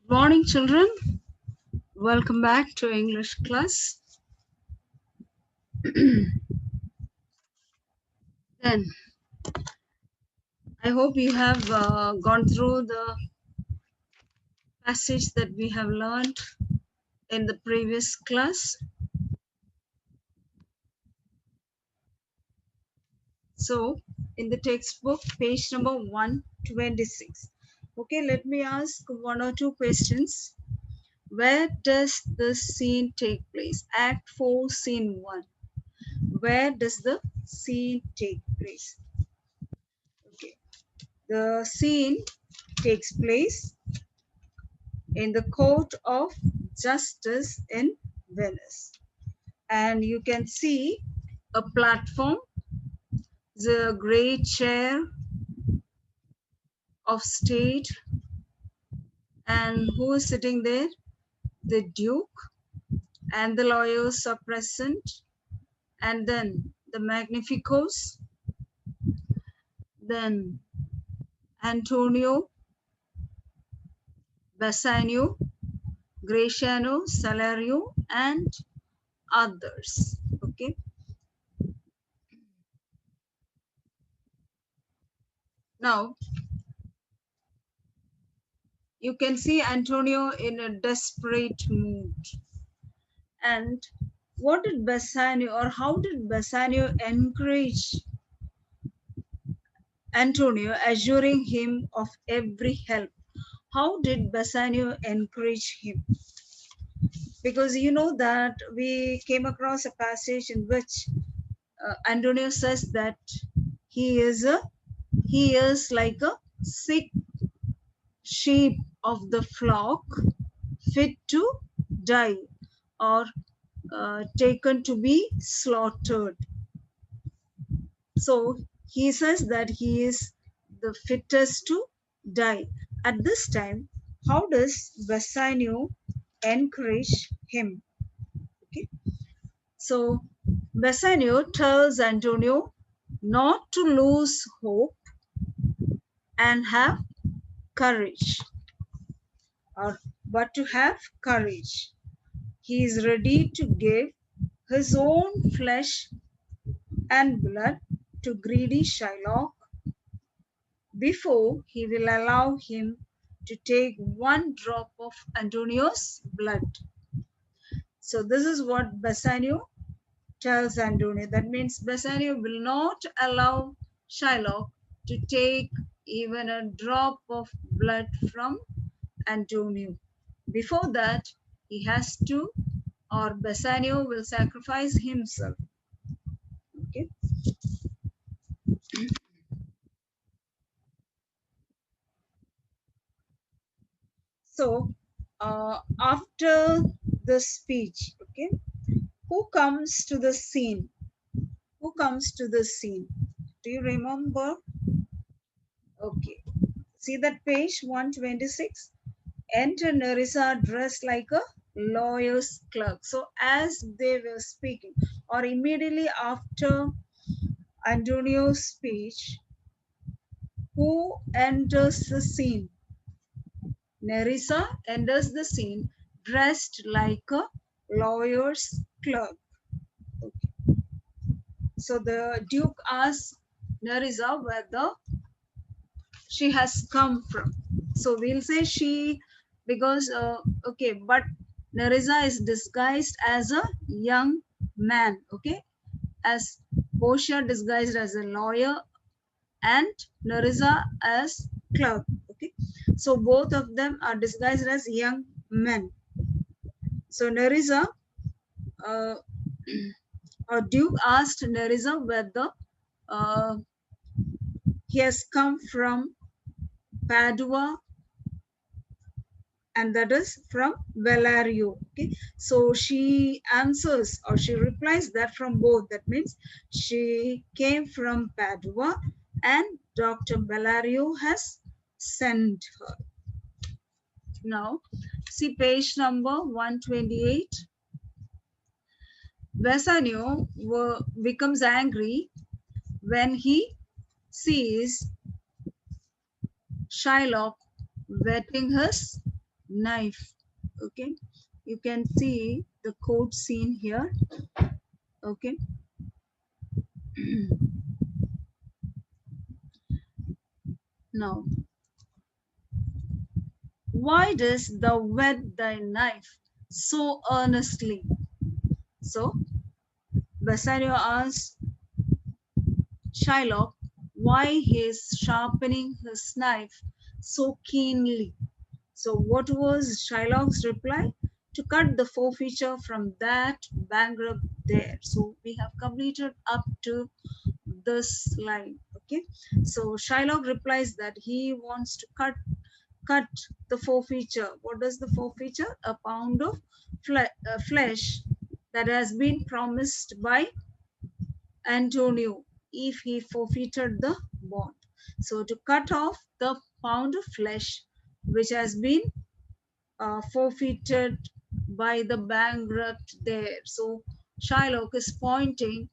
Morning, children. Welcome back to English class. Then, I hope you have gone through the passage that we have learned in the previous class. So, in the textbook, page number 126. Okay, let me ask one or two questions. Where does the scene take place? Act 4, Scene 1. Where does the scene take place? Okay, the scene takes place in the court of justice in Venice. And you can see a platform, the great chair of state, and who is sitting there? The Duke, and the lawyers are present, and then the Magnificos, then Antonio, Bassanio, Graciano, Salario, and others. Okay. Now, you can see Antonio in a desperate mood. And what did Bassanio, or how did Bassanio encourage Antonio, assuring him of every help? How did Bassanio encourage him? Because you know that we came across a passage in which Antonio says that he is like a sick sheep of the flock, fit to die, or taken to be slaughtered. So he says that he is the fittest to die. At this time, how does Bassanio encourage him? Okay. So Bassanio tells Antonio not to lose hope and have courage, but to have courage. He is ready to give his own flesh and blood to greedy Shylock before he will allow him to take one drop of Antonio's blood. So this is what Bassanio tells Antonio. That means Bassanio will not allow Shylock to take even a drop of blood from Antonio. Before that, he has to, or Bassanio will sacrifice himself. Okay. So after the speech, okay, who comes to the scene? Who comes to the scene? Do you remember? Okay. See that page 126? Enter Nerissa dressed like a lawyer's clerk. So as they were speaking, or immediately after Antonio's speech, who enters the scene? Nerissa enters the scene dressed like a lawyer's clerk. Okay. So the Duke asks Nerissa whether she has come from. So we'll say she, because, okay, but Nerissa is disguised as a young man, okay, as Portia disguised as a lawyer and Nerissa as clerk, okay. So both of them are disguised as young men. So Nerissa, uh, Duke asked Nerissa whether uh, he has come from Padua, and that is from Valerio. Okay, so she answers, or she replies that from both. That means she came from Padua and Dr. Valerio has sent her. Now, see page number 128. Bassanio becomes angry when he sees Shylock wetting his knife. Okay, you can see the court scene here. Okay. Now, why does thou whet thy knife so earnestly? So Bassanio asks Shylock why he is sharpening his knife so keenly. So what was Shylock's reply? To cut the forfeiture from that bankrupt there. So we have completed up to this line. Okay. So Shylock replies that he wants to cut the forfeiture. What is the forfeiture? A pound of flesh that has been promised by Antonio if he forfeited the bond. So to cut off the pound of flesh which has been forfeited by the bankrupt there. So Shylock is pointing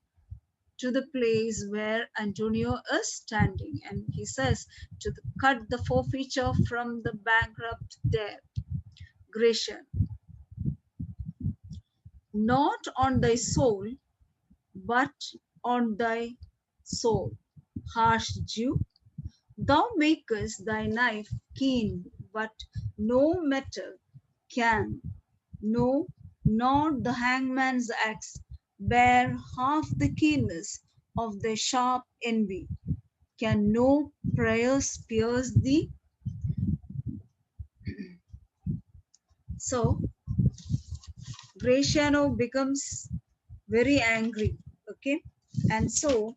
to the place where Antonio is standing, and he says to cut the forfeiture from the bankrupt there. Gratian, not on thy soul, but on thy soul. Harsh Jew, thou makest thy knife keen, but no metal can, no, not the hangman's axe, bear half the keenness of the sharp envy. Can no prayers pierce thee? So Gratiano becomes very angry. Okay, and so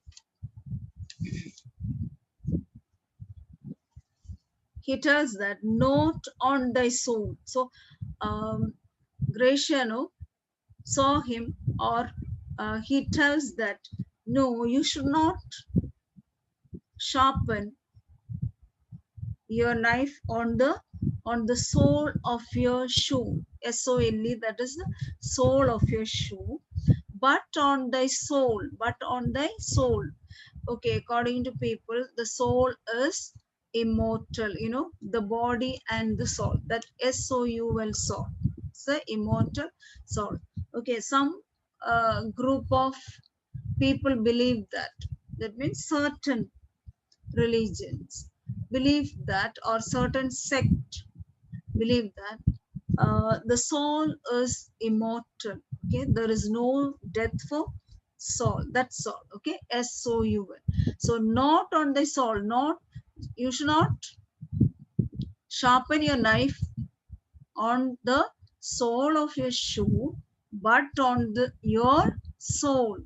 he tells that not on thy soul. So Gratiano saw him, or he tells that no, you should not sharpen your knife on the sole of your shoe. S-O-L-E, that is the sole of your shoe, but on thy soul, but on thy soul. Okay, according to people, the soul is immortal, the body and the soul, that soul, soul, it's the immortal soul. Okay, some group of people believe that means certain religions believe that, or certain sect believe that the soul is immortal. Okay, there is no death for soul. That's soul. Okay, soul. So not on the soul. Not, you should not sharpen your knife on the sole of your shoe, but on your soul.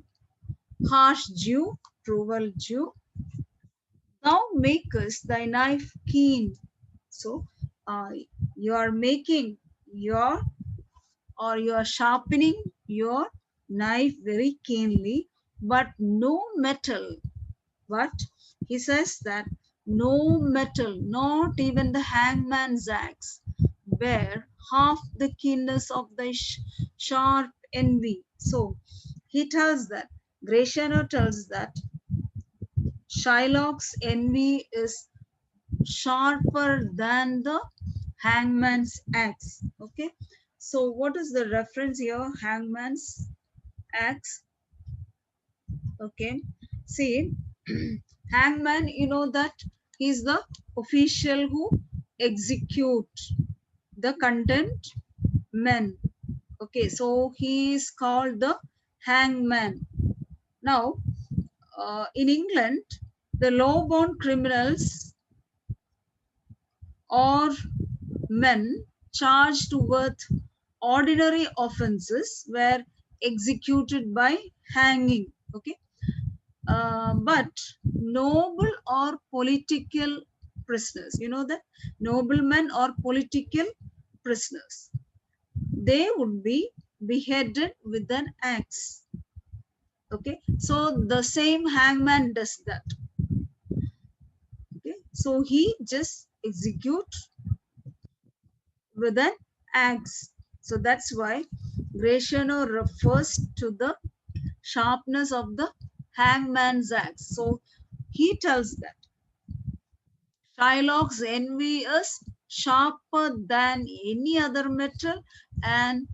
Harsh Jew, cruel Jew, thou makest thy knife keen. So uh, you are making your, or you are sharpening your knife very keenly, but no metal. But he says that no metal, not even the hangman's axe, bear half the keenness of the sharp envy. So he tells that, Gratiano tells that Shylock's envy is sharper than the hangman's axe. Okay, so what is the reference here? Hangman's axe. Okay, see, hangman, you know that he's the official who execute the condemned men. Okay, so he is called the hangman. Now in England, the law-born criminals or men charged with ordinary offenses were executed by hanging. Okay, but noble or political prisoners, you know that noblemen or political prisoners, they would be beheaded with an axe. Okay, so the same hangman does that. Okay, so he just execute with an axe. So that's why Gratiano refers to the sharpness of the hangman's axe. So he tells that Shylock's envy is sharper than any other metal, and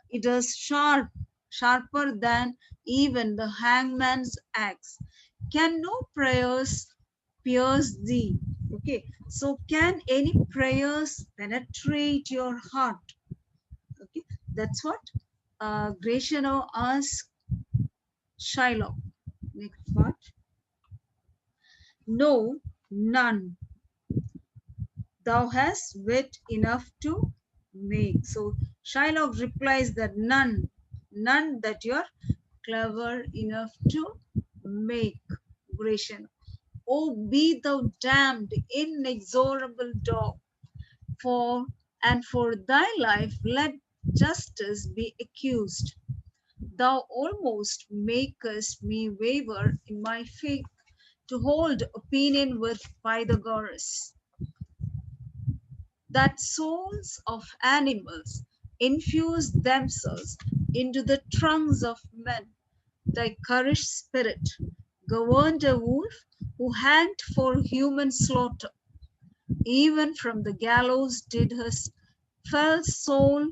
it is sharper than even the hangman's axe. Can no prayers pierce thee? Okay, so can any prayers penetrate your heart? Okay, that's what Gratiano asked Shylock. Next part. No, none. Thou hast wit enough to make. So Shylock replies that none that you're clever enough to make. Gratian. Oh, be thou damned, inexorable dog, for and for thy life let justice be accused. Thou almost makest me waver in my faith to hold opinion with Pythagoras, that souls of animals infuse themselves into the trunks of men. Thy courage spirit governed a wolf who hanged for human slaughter. Even from the gallows did his fell soul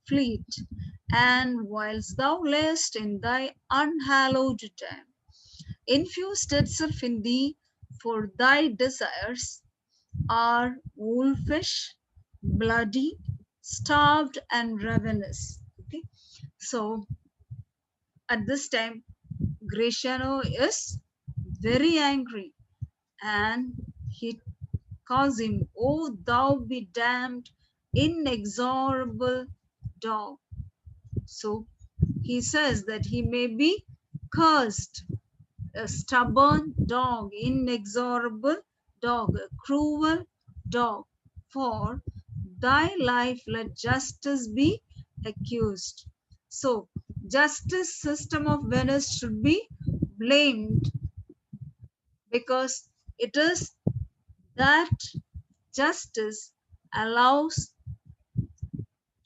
fleet, and whilst thou layest in thy unhallowed den, infused itself in thee, for thy desires are wolfish, bloody, starved, and ravenous. Okay, so at this time, Gratiano is very angry, and he calls him, "O thou be damned, inexorable dog." So he says that he may be cursed, a stubborn dog, inexorable dog, a cruel dog. For thy life let justice be accused. So justice system of Venice should be blamed, because it is that justice allows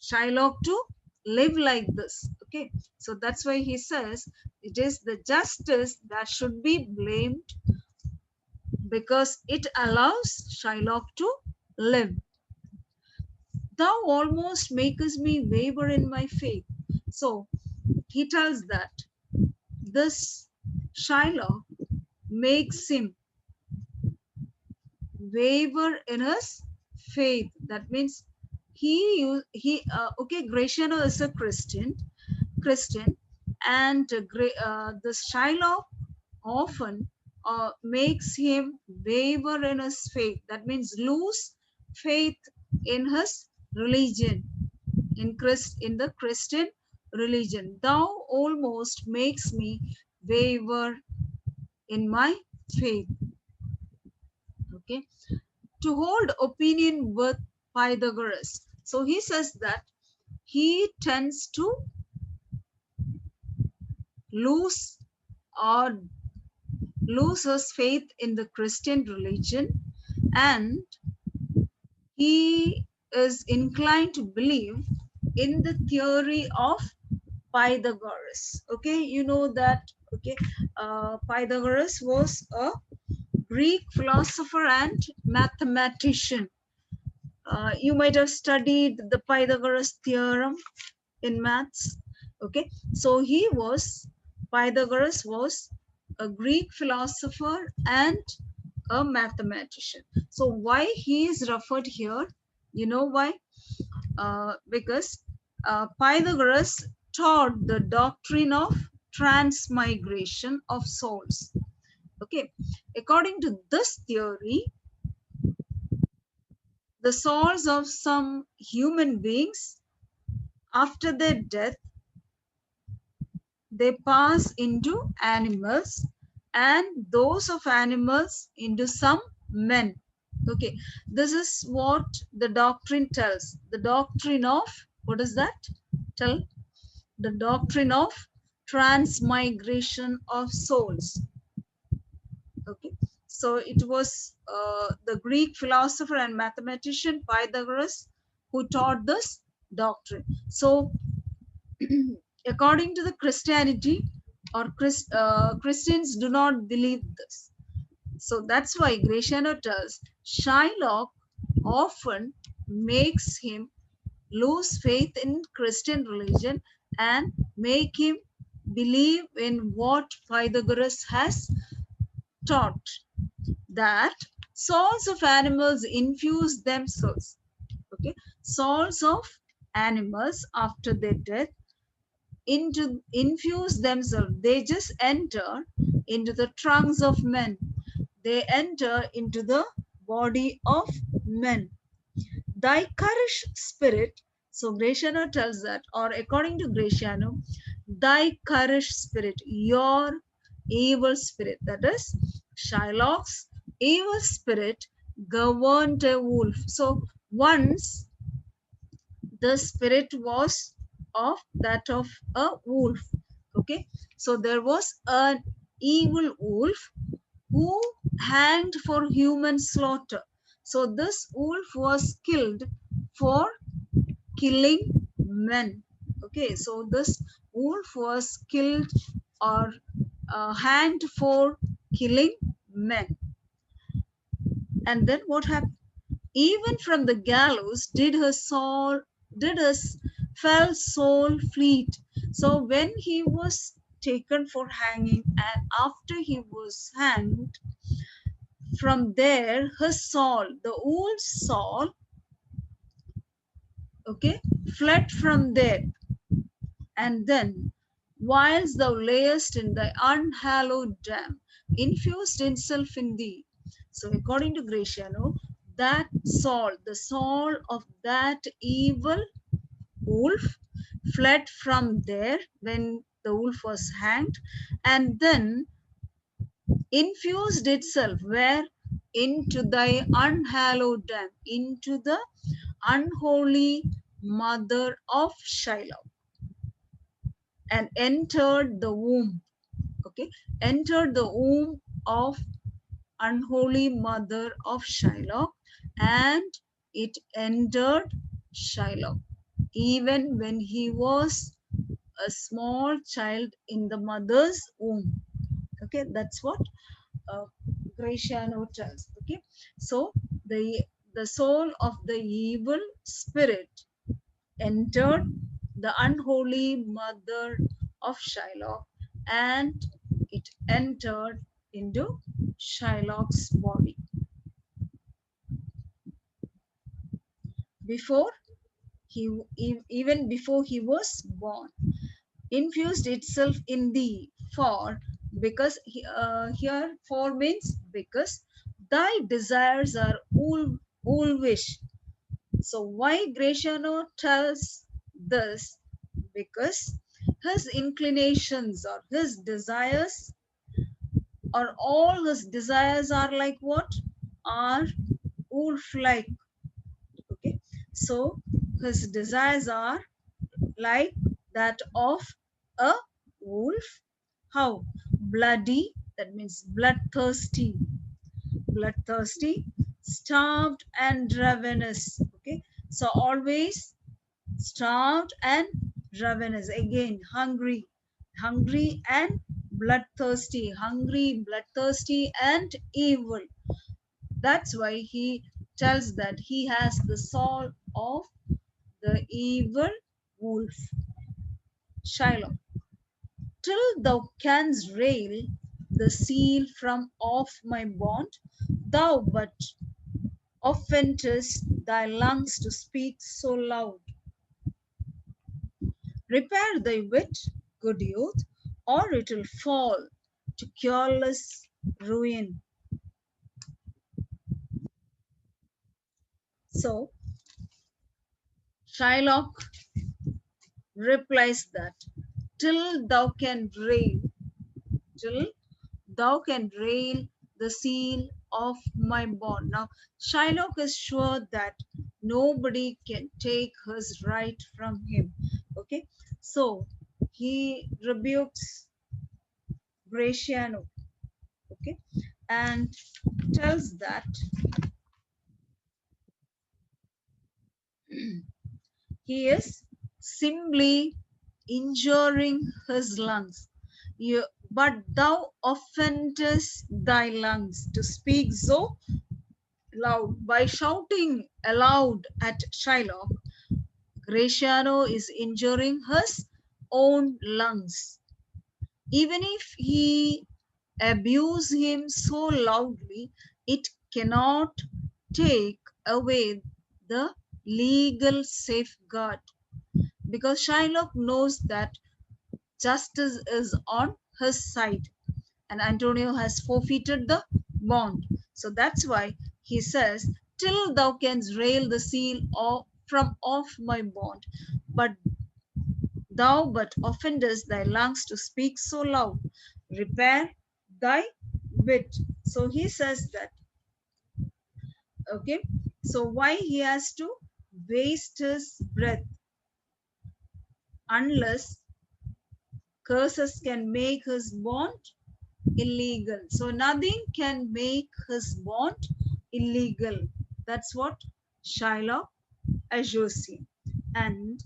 Shylock to live like this. Okay, so that's why he says it is the justice that should be blamed, because it allows Shylock to live. Thou almost makest me waver in my faith. So he tells that this Shylock makes him waver in his faith. That means okay, Gratiano is a Christian, and the Shylock often makes him waver in his faith. That means lose faith in his religion, in the Christian religion. Thou almost makes me waver in my faith. Okay, to hold opinion with Pythagoras. So he says that he tends to lose or lose his faith in the Christian religion, and he is inclined to believe in the theory of Pythagoras. Okay, you know that. Okay, Pythagoras was a Greek philosopher and mathematician. You might have studied the Pythagoras theorem in maths. Okay, so Pythagoras was a Greek philosopher and a mathematician. So why he is referred here? You know why? Because Pythagoras taught the doctrine of transmigration of souls. Okay, according to this theory, the souls of some human beings, after their death, they pass into animals, and those of animals into some men. Okay, this is what the doctrine tells. The doctrine of, what is that? Tell. The doctrine of transmigration of souls. Okay, so it was the Greek philosopher and mathematician Pythagoras who taught this doctrine. So according to the Christianity, or Christians do not believe this. So that's why Gratiano tells Shylock often makes him lose faith in Christian religion and make him believe in what Pythagoras has taught, that souls of animals infuse themselves. Okay, souls of animals after their death into infuse themselves. They just enter into the trunks of men. They enter into the body of men. Thy courage spirit. So Graciano tells that, or according to Graciano, thy courage spirit, your evil spirit, that is Shylock's evil spirit, governed a wolf. So once the spirit was of that of a wolf. Okay, so there was an evil wolf who hanged for human slaughter. So this wolf was killed for killing men. Okay, so this wolf was killed or hanged for killing men. And then what happened? Even from the gallows did his fell soul fleet. So when he was taken for hanging, and after he was hanged, from there his soul, the old soul, okay, fled from there. And then, whilst thou layest in thy unhallowed dam, infused itself in thee. So according to Graciano, that soul, the soul of that evil wolf, fled from there when the wolf was hanged, and then infused itself where? Into thy unhallowed dam, into the unholy mother of Shiloh, and entered the womb. Okay, entered the womb of unholy mother of Shiloh, and it entered Shiloh even when he was a small child in the mother's womb. Okay, that's what uh, Graciano tells. Okay, so the soul of the evil spirit entered the unholy mother of Shylock, and it entered into Shylock's body. Before even before he was born, infused itself in thee, for because here for means because thy desires are wolfish. So why Graciano tells this? Because his inclinations or his desires, or all his desires are like what? Are wolf-like. Okay. So his desires are like that of a wolf. How? Bloody, that means bloodthirsty. Bloodthirsty, starved and ravenous. Okay. So always starved and ravenous, again hungry and bloodthirsty, hungry, bloodthirsty and evil. That's why he tells that he has the soul of the evil wolf. Shiloh, till thou canst rail the seal from off my bond, thou but offendest thy lungs to speak so loud. Repair thy wit, good youth, or it'll fall to cureless ruin. So Shylock replies that till thou can rail, till thou can rail the seal of my bond. Now Shylock is sure that nobody can take his right from him. Okay, so he rebukes Graciano, okay, and tells that he is simply injuring his lungs. But thou offendest thy lungs to speak so loud by shouting aloud at Shylock. Graciano is injuring his own lungs. Even if he abuse him so loudly, it cannot take away the legal safeguard because Shylock knows that justice is on his side and Antonio has forfeited the bond. So that's why he says, till thou canst rail the seal from off my bond, but thou but offendest thy lungs to speak so loud. Repair thy wit. So he says that, okay. So why he has to waste his breath unless curses can make his bond illegal. So nothing can make his bond illegal. That's what Shylock assures him. And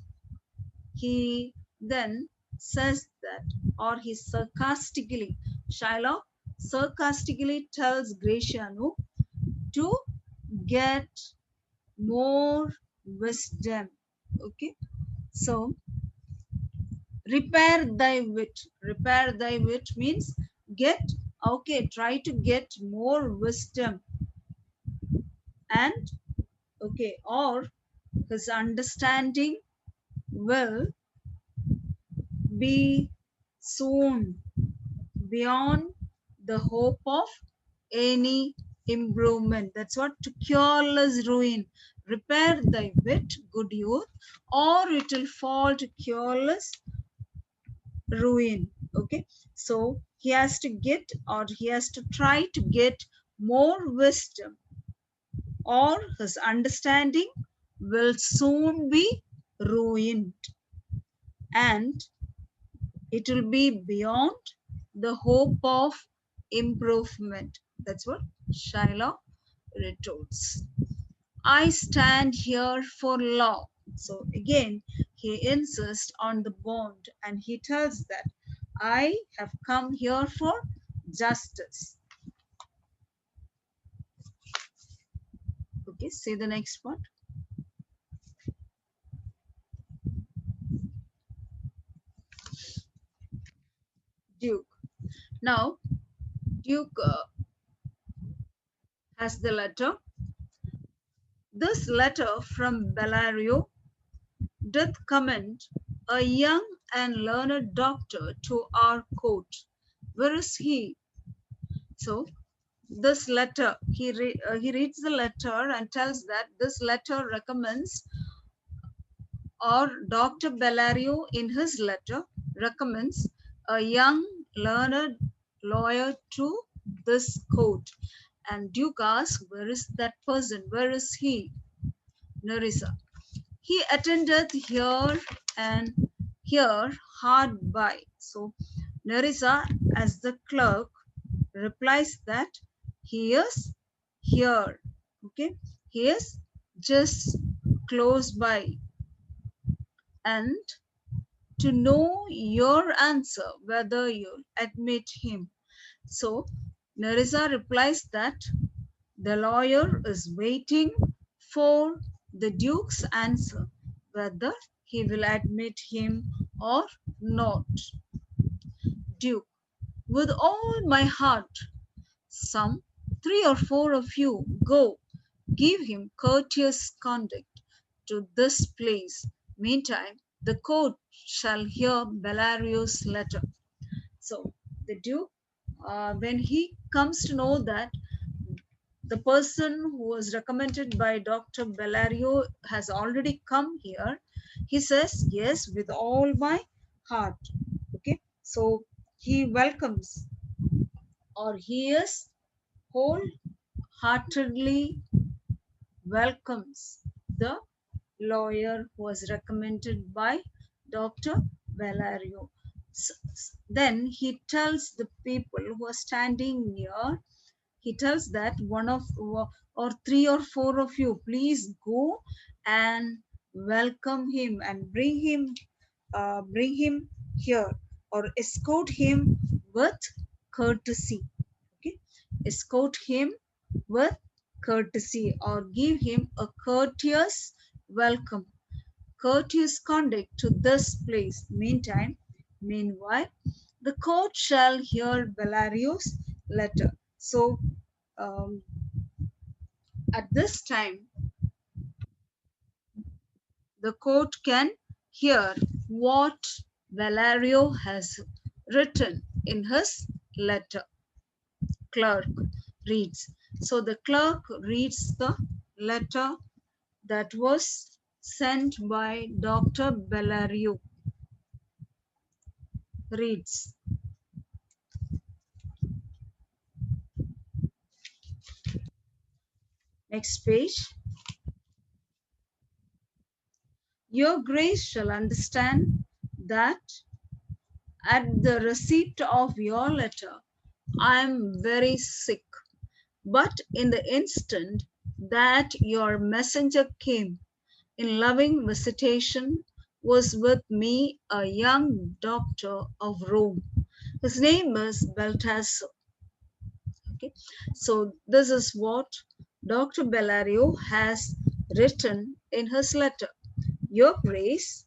he then says that, or he sarcastically, Shylock sarcastically tells Graciano to get more wisdom. Okay, so repair thy wit. Repair thy wit means get, okay, try to get more wisdom and, okay, or his understanding will be soon beyond the hope of any improvement. That's what to cureless ruin. Repair thy wit, good youth, or it will fall to cureless ruin. Okay, so he has to get, or he has to try to get more wisdom, or his understanding will soon be ruined and it will be beyond the hope of improvement. That's what Shylock retorts. I stand here for law. So again, he insists on the bond and he tells that I have come here for justice. Okay, say the next one. Duke. Now, Duke has the letter. This letter from Bellario doth commend a young and learned doctor to our court. Where is he? So, this letter, he reads the letter and tells that this letter recommends, or Dr. Bellario in his letter recommends a young learned lawyer to this court. And Duke asks, where is that person? Where is he? Nerissa. He attended here and here hard by. So Nerissa, as the clerk, replies that he is here. Okay, he is just close by. And to know your answer, whether you'll admit him. So Nerissa replies that the lawyer is waiting for the Duke's answer, whether he will admit him or not. Duke, with all my heart, some 3 or 4 of you go, give him courteous conduct to this place. Meantime, the court shall hear Bellario's letter. So the Duke, when he comes to know that the person who was recommended by Dr. Bellario has already come here, he says, yes, with all my heart. Okay, so he welcomes, or he is wholeheartedly welcomes the lawyer who was recommended by Dr. Bellario. Then he tells the people who are standing near, he tells that one of, or 3 or 4 of you, please go and welcome him and bring him here, or escort him with courtesy. Okay, escort him with courtesy or give him a courteous welcome, courteous conduct to this place. Meanwhile, the court shall hear Bellario's letter. So, um, at this time, the court can hear what Bellario has written in his letter. Clerk reads. So the clerk reads the letter that was sent by Dr. Bellario. Reads. Next page. Your Grace shall understand that at the receipt of your letter, I am very sick. But in the instant that your messenger came, in loving visitation, was with me a young doctor of Rome. His name is Baltasar. Okay, so this is what Dr. Bellario has written in his letter. Your Grace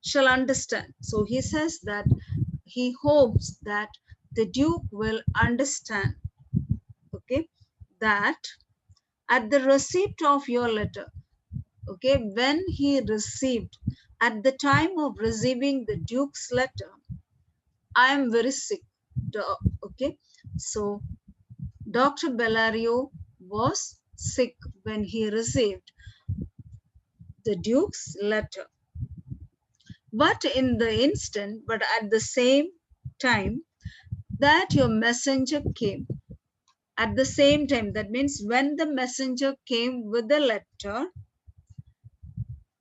shall understand. So he says that he hopes that the Duke will understand, okay, that at the receipt of your letter, okay, when he received, at the time of receiving the Duke's letter, I am very sick. Okay, so Dr. Bellario was sick when he received the Duke's letter. But at the same time that your messenger came, at the same time, that means when the messenger came with the letter,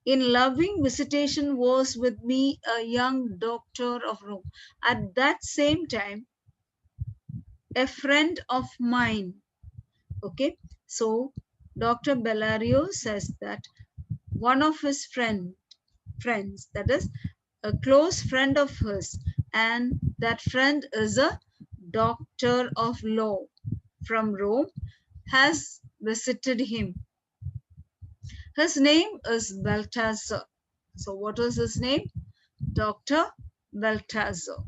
in loving visitation was with me a young doctor of Rome. At that same time, a friend of mine. Okay, so Dr. Bellario says that one of his friends, that is a close friend of his, and that friend is a doctor of law from Rome, has visited him. His name is Balthazar. So what was his name? Dr. Balthazar.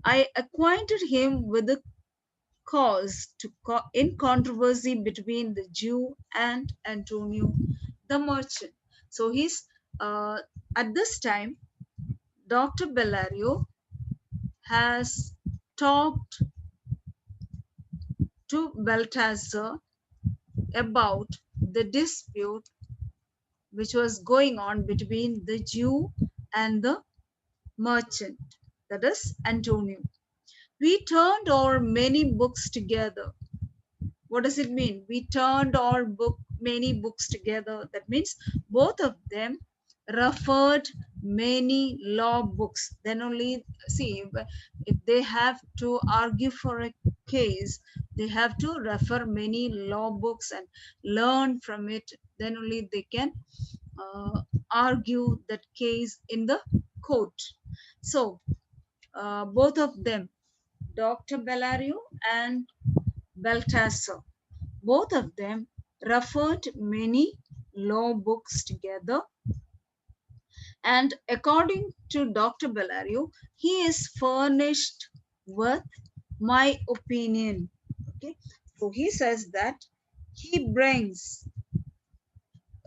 I acquainted him with the cause in controversy between the Jew and Antonio the merchant. So he's at this time, Dr. Bellario has talked to Balthazar about the dispute which was going on between the Jew and the merchant, that is Antonio. We turned our many books together. What does it mean? We turned our many books together. That means both of them referred many law books. Then only, see, if they have to argue for a case, they have to refer many law books and learn from it. Then only they can argue that case in the court. So both of them, Dr. Bellario and Baltasar, both of them referred many law books together. And according to Dr. Bellario, he is furnished with my opinion. Okay, so he says that he brings,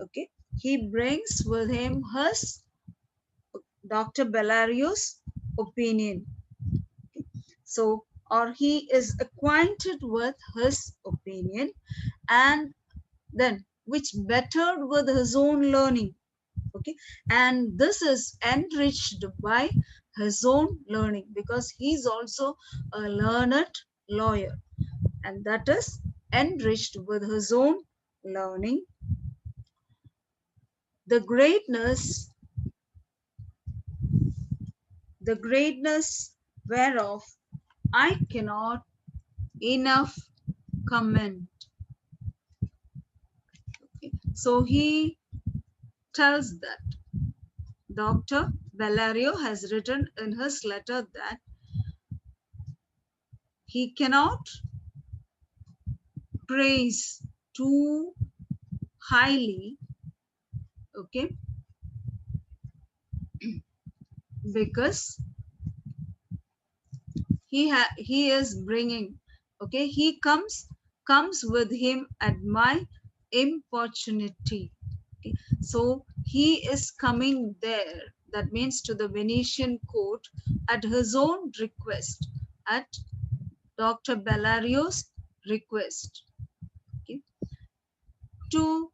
okay, he brings with him his Dr. Bellario's opinion. Okay. So, or he is acquainted with his opinion, and then which bettered with his own learning. Okay, and this is enriched by his own learning, because he is also a learned lawyer, and that is enriched with his own learning. The greatness whereof I cannot enough comment. Okay. So he tells that Dr. Bellario has written in his letter that he cannot praise too highly, okay, because he is bringing, okay, he comes with him at my importunity. Okay. So he is coming there, that means to the Venetian court, at his own request, at Dr. Bellario's request, okay, to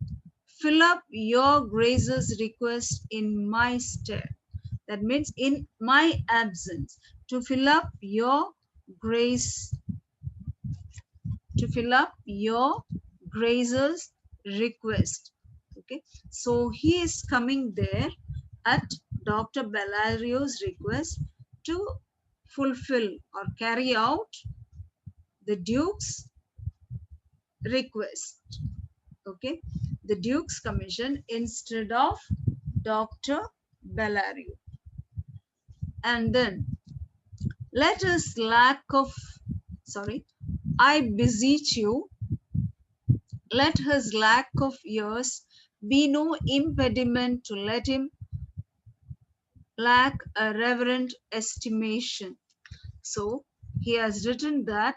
fill up your grace's request in my stead. That means in my absence, to fill up your grace, to fill up your grace's request. Okay, so he is coming there at Dr. Bellario's request to fulfill or carry out the Duke's request. Okay, the Duke's commission instead of Dr. Bellario. And then let his lack of, I beseech you, let his lack of years be no impediment to let him lack a reverent estimation. So he has written that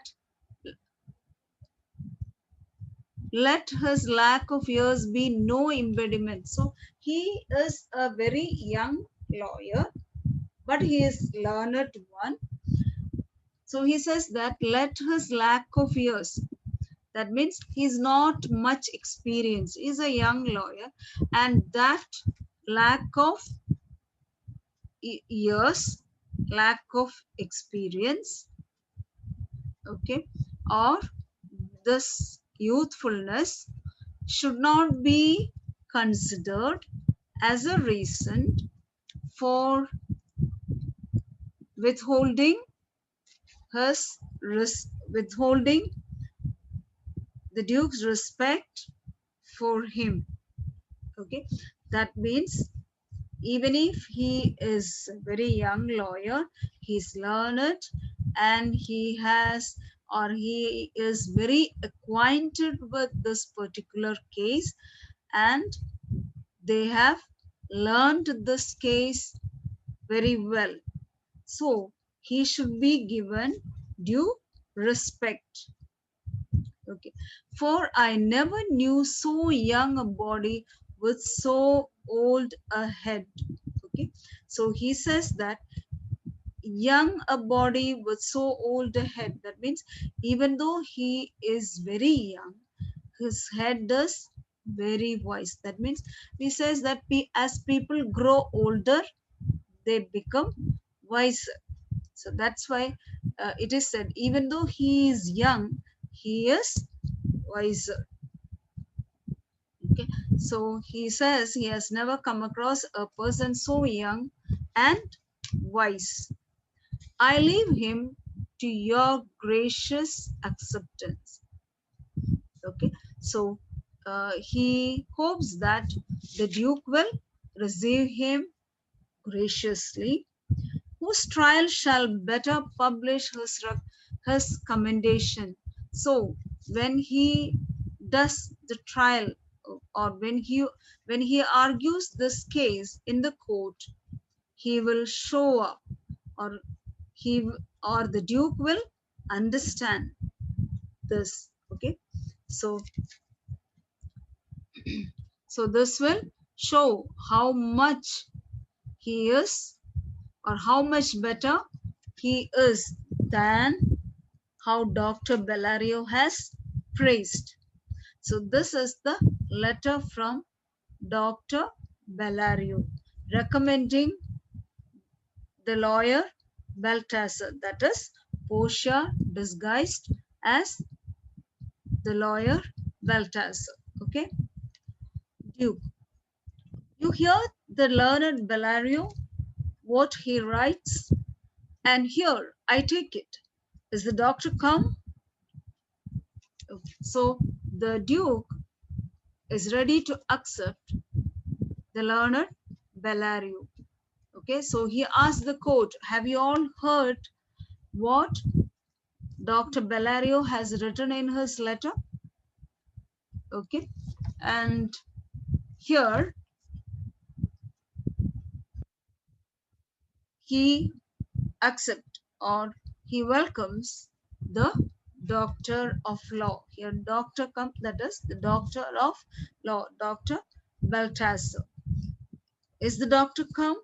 let his lack of years be no impediment. So he is a very young lawyer, but he is learned one. So he says that let his lack of years, that means he's not much experienced, he's a young lawyer, and that lack of years, lack of experience, okay, or this youthfulness should not be considered as a reason for withholding withholding the Duke's respect for him. Okay, that means even if he is a very young lawyer, he's learned and he has, or he is very acquainted with this particular case, and they have learned this case very well. So he should be given due respect. Okay. For I never knew so young a body with so old a head. Okay. So he says that young a body with so old a head. That means even though he is very young, his head is very wise. That means he says that as people grow older, they become wiser. So that's why it is said, even though he is young, he is wiser. Okay, so he says he has never come across a person so young and wise. I leave him to your gracious acceptance. Okay, so he hopes that the Duke will receive him graciously, whose trial shall better publish his commendation. So when he does the trial, or when he argues this case in the court, he will show up, or he or the Duke will understand this. Okay, so this will show how much he is, or how much better he is than how Dr. Bellario has praised. So this is the letter from Dr. Bellario recommending the lawyer Balthazar, that is Portia disguised as the lawyer Balthazar. Okay, Duke, you hear the learned Bellario, what he writes, and here I take it. Is the doctor come? So the Duke is ready to accept the learned Bellario. Okay, so he asked the court, have you all heard what Dr. Bellario has written in his letter? Okay, and here he accept or he welcomes the doctor of law. Here doctor comes, that is the doctor of law, Dr. Balthazar. Is the doctor come?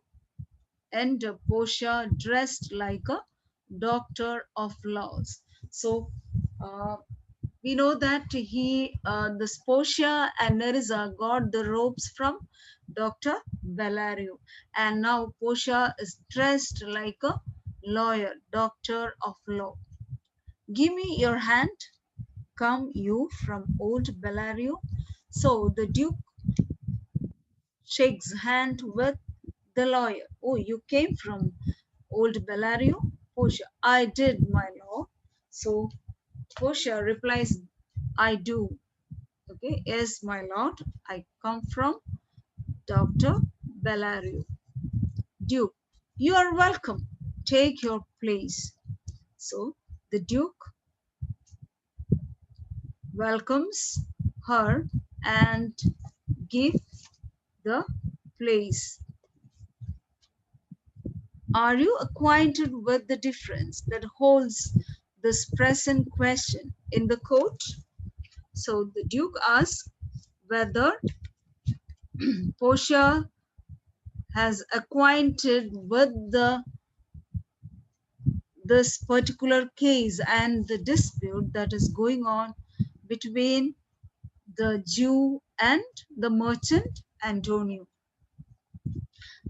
And Portia dressed like a doctor of laws. So uh, we know that this Portia and Nerissa got the robes from Dr. Bellario, and now Portia is dressed like a lawyer, doctor of law. Give me your hand. Come you from old Bellario. So the Duke shakes hand with the lawyer. Oh, you came from old Bellario? Portia, I did, my lord. So Portia replies, I do. Okay, yes, my lord, I come from Dr. Bellario. Duke, you are welcome. Take your place. So the Duke welcomes her and give the place. Are you acquainted with the difference that holds this present question in the court? So the Duke asks whether Portia has acquainted with this particular case and the dispute that is going on between the Jew and the merchant Antonio.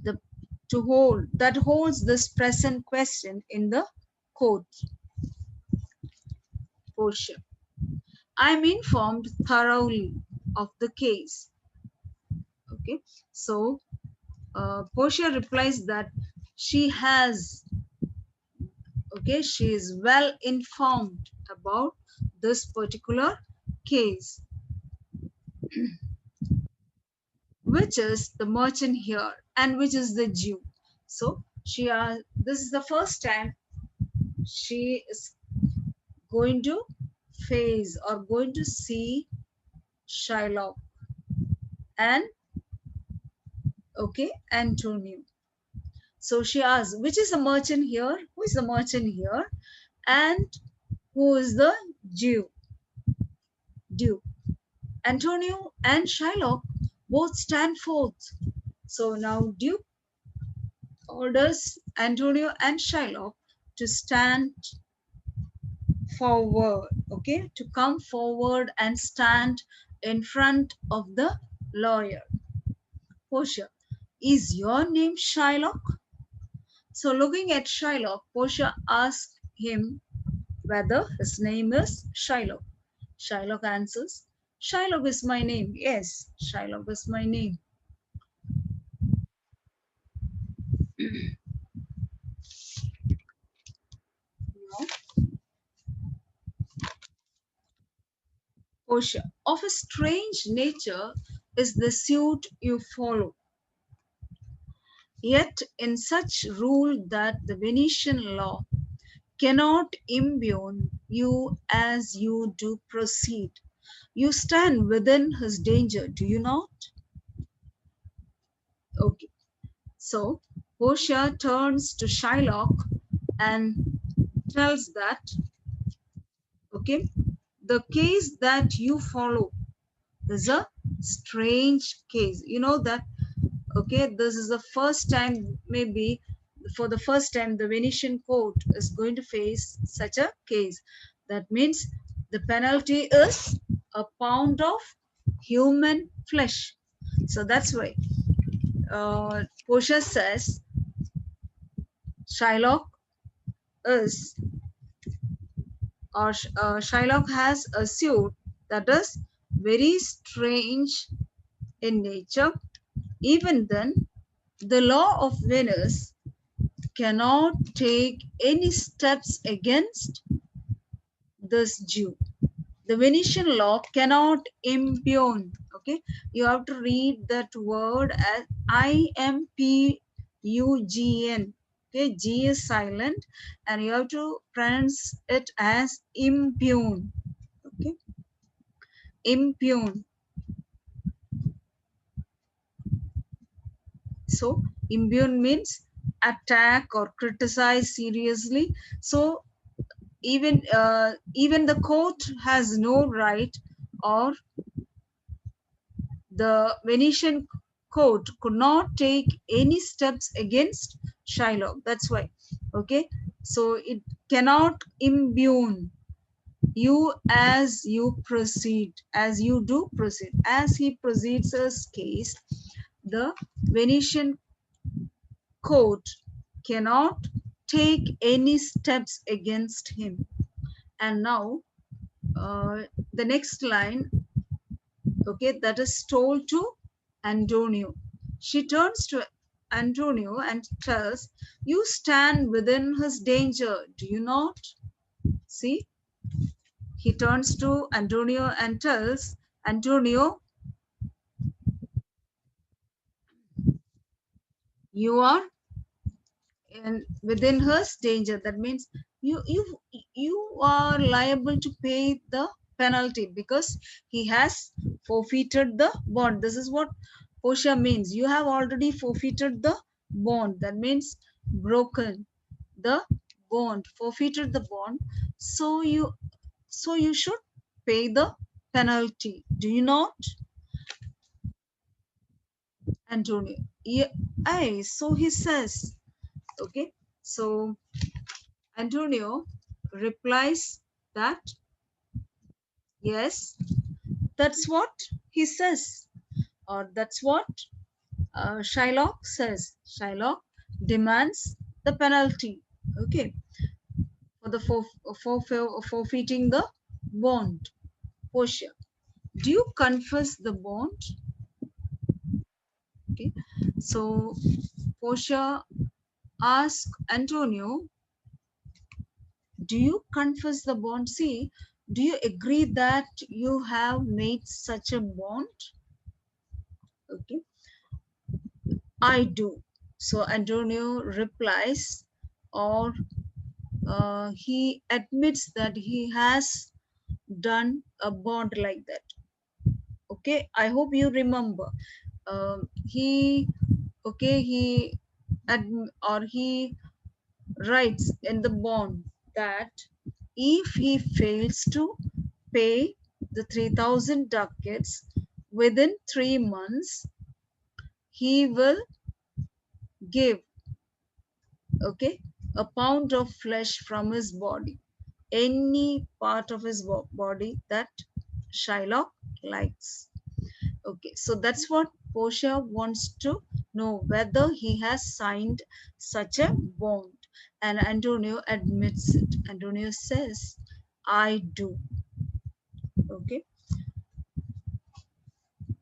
The to hold that holds this present question in the court. Portia. I'm informed thoroughly of the case. Okay, so Portia replies that she has, okay, she is well informed about this particular case, which is the merchant here and which is the Jew. So this is the first time she is going to face or going to see Shylock and, okay, Antonio. So she asks, which is the merchant here? Who is the merchant here? And who is the Jew? Duke. Antonio and Shylock both stand forth. So now Duke orders Antonio and Shylock to stand forward, okay, to come forward and stand in front of the lawyer. Portia, is your name Shylock? So looking at Shylock, Portia asks him whether his name is Shylock. Shylock answers, Shylock is my name. Yes, Shylock is my name. Now, Portia, of a strange nature is the suit you follow. Yet in such rule that the Venetian law cannot impugn you as you do proceed. You stand within his danger, do you not? Okay. So Portia turns to Shylock and tells that, okay, the case that you follow is a strange case. You know that, okay, this is the first time, maybe for the first time, the Venetian court is going to face such a case. That means the penalty is a pound of human flesh. So that's why Portia says Shylock is, or Shylock has a suit that is very strange in nature. Even then, the law of Venice cannot take any steps against this Jew. The Venetian law cannot impugn. Okay, you have to read that word as IMPUGN. Okay, G is silent, and you have to pronounce it as impugn. Okay, impugn. So impugn means attack or criticize seriously. So even the court has no right, or the Venetian court could not take any steps against Shylock. That's why. Okay. So it cannot impugn you as you proceed, as you do proceed. As he proceeds his case, the Venetian court cannot take any steps against him. And now, the next line, okay, that is told to Antonio. She turns to Antonio and tells, "You stand within his danger, do you not?" See, he turns to Antonio and tells Antonio, "You are within his danger." That means you are liable to pay the penalty because he has forfeited the bond. This is what Portia means. You have already forfeited the bond. That means broken the bond, forfeited the bond. So you should pay the penalty. Do you not, Antonio? Yeah, aye. So he says, okay. So Antonio replies that yes, that's what he says, or that's what Shylock says. Shylock demands the penalty, okay, for the forfeiting the bond. Portia, do you confess the bond? Okay, so Portia asks Antonio, do you confess the bond? See, do you agree that you have made such a bond? Okay, I do. So Antonio replies, or he admits that he has done a bond like that. Okay, I hope you remember. He, okay, he writes in the bond that if he fails to pay the 3,000 ducats within 3 months, he will give, okay, a pound of flesh from his body, any part of his body that Shylock likes. Okay, so that's what Portia wants to know, whether he has signed such a bond. And Antonio admits it. Antonio says, I do. Okay,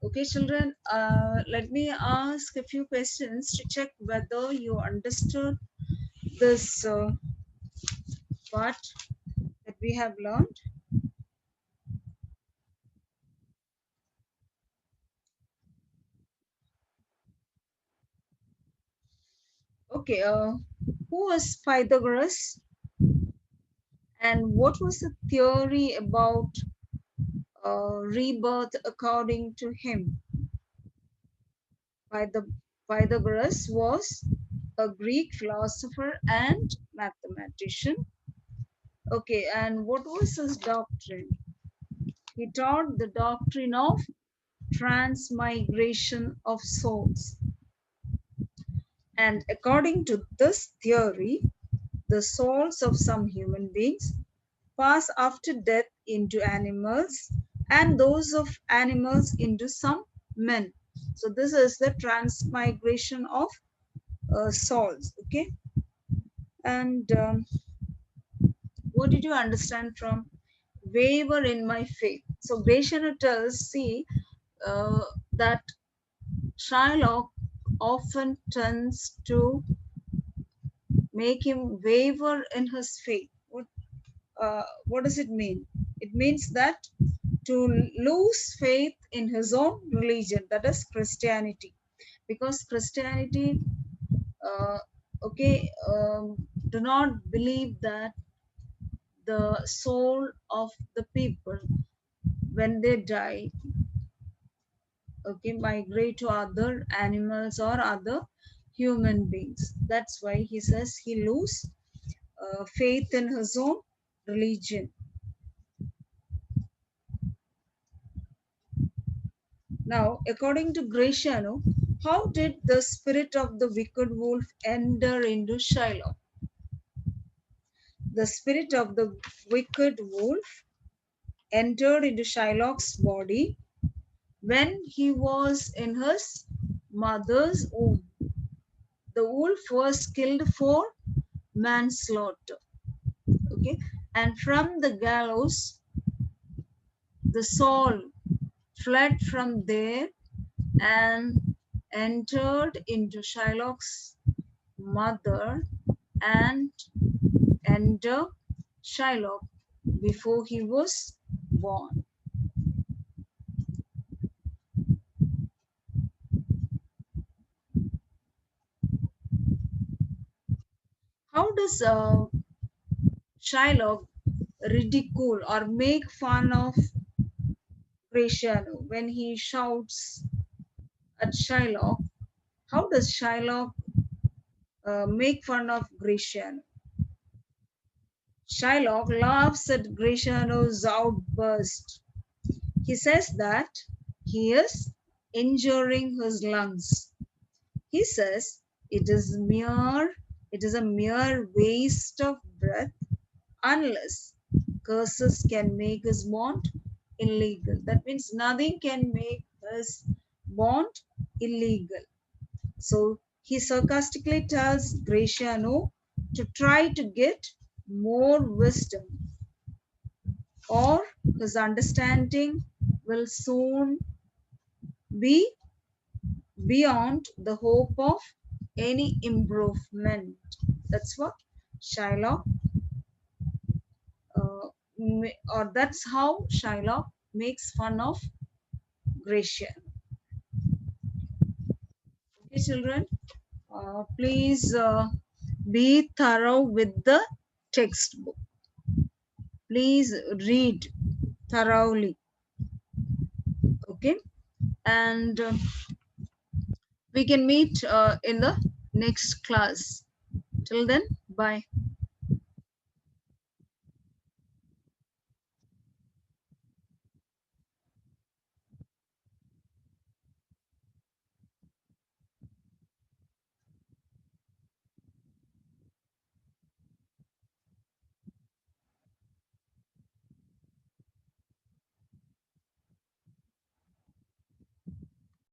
okay, children, let me ask a few questions to check whether you understood this part that we have learned. Okay, who was Pythagoras, and what was the theory about rebirth according to him? Pythagoras was a Greek philosopher and mathematician. Okay, and what was his doctrine? He taught the doctrine of transmigration of souls. And according to this theory, the souls of some human beings pass after death into animals, and those of animals into some men. So this is the transmigration of souls. Okay, and what did you understand from waver in my faith? So Graciano tells, see, that Shylock often tends to make him waver in his faith. What does it mean? It means that to lose faith in his own religion, that is Christianity, because Christianity, uh, okay, do not believe that the soul of the people when they die, okay, migrate to other animals or other human beings. That's why he says he lose faith in his own religion. Now, according to Graciano, how did the spirit of the wicked wolf enter into Shiloh? The spirit of the wicked wolf entered into Shylock's body when he was in his mother's womb. The wolf was killed for manslaughter. Okay, and from the gallows, the soul fled from there and entered into Shylock's mother and entered Shylock before he was born. How does Shylock ridicule or make fun of Graciano when he shouts at Shylock? How does Shylock make fun of Graciano? Shylock laughs at Graciano's outburst. He says that he is injuring his lungs. He says it is a mere waste of breath unless curses can make his bond illegal. That means nothing can make his bond illegal. So he sarcastically tells Graciano to try to get more wisdom, or his understanding will soon be beyond the hope of any improvement. That's what Shylock, or that's how Shylock makes fun of Graciano. Okay, children, please be thorough with the textbook. Please read thoroughly. Okay, and we can meet in the next class. Till then, bye.